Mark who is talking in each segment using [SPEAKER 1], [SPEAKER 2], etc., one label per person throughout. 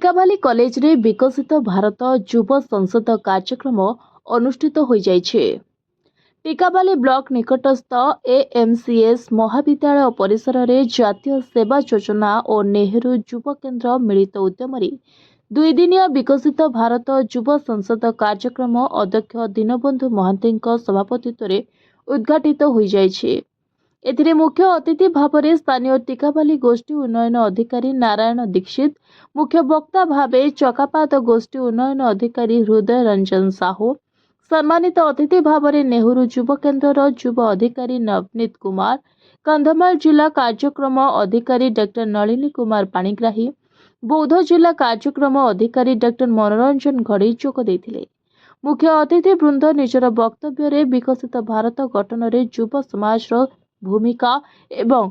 [SPEAKER 1] टिकाबाली college रे विकसित भारत युव संसद कार्यक्रम अनुष्ठित हो जाइछे। टिकाबाली ब्लॉक निकटस्थ एएमसीएस महाविद्यालय परिसर रे जातीय सेवा योजना और नेहरू युव केन्द्र मिलित उद्यम दुई दिनिया विकसित भारत युव संसद कार्यक्रम अध्यक्ष दीनबंधु महांती सभापतित्व रे उद्घाटित हो जाइछे। एथिरे मुख्य अतिथि भाव में स्थानीय टिकाबाली गोष्ठी उन्नयन अधिकारी नारायण दीक्षित, मुख्य वक्ता भावे चकापात गोष्ठी उन्नयन अधिकारी हृदय रंजन साहू, सम्मानित अतिथि भाव में नेहरू युव केन्द्र युव अधिकारी नवनीत कुमार, कंधमाल जिला कार्यक्रम अधिकारी डॉक्टर नलिनी कुमार पाणिग्राही, बौद्ध जिला कार्यक्रम अधिकारी डॉक्टर मनोरंजन घड़ी जोग देथिले। मुख्य अतिथि वृंद निजर वक्तव्य विकसित भारत गठन में युव समाज भूमिका एवं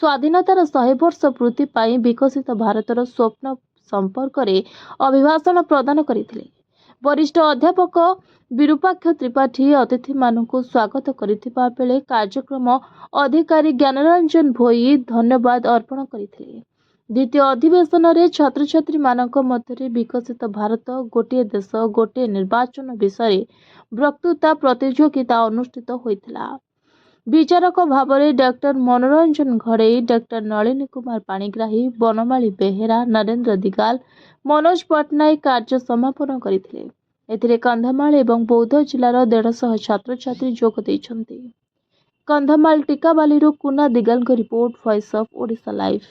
[SPEAKER 1] स्वाधीनतार 100 वर्ष पूर्ति पाई विकसित भारतर स्वप्न संपर्क में अभिभाषण प्रदान करथिले। वरिष्ठ अध्यापक विरूपाक्ष त्रिपाठी अतिथि मानकु स्वागत करिथिबा बेले कार्यक्रम अधिकारी ज्ञानरंजन भोई धन्यवाद अर्पण करथिले। द्वितीय अधिवेशन में छात्र छात्री मानक मध्य विकसित भारत गोटे देश गोटे निर्वाचन विषय वक्तृता प्रतियोगिता अनुष्ठित होइथिला। विचारक भाव में डॉक्टर मनोरंजन घड़ई, डॉक्टर नलिनी कुमार पाणिग्राही, बनमाली बेहेरा, नरेंद्र दिगाल, मनोज पट्टनायक कार्य समापन करथिले। एथिरे कंधमाल एवं बौद्ध जिलार 150 छात्र छात्री जोग दैछन्ति। Kandhamal Tikabali Kuna Digal report, voice of Odisha live.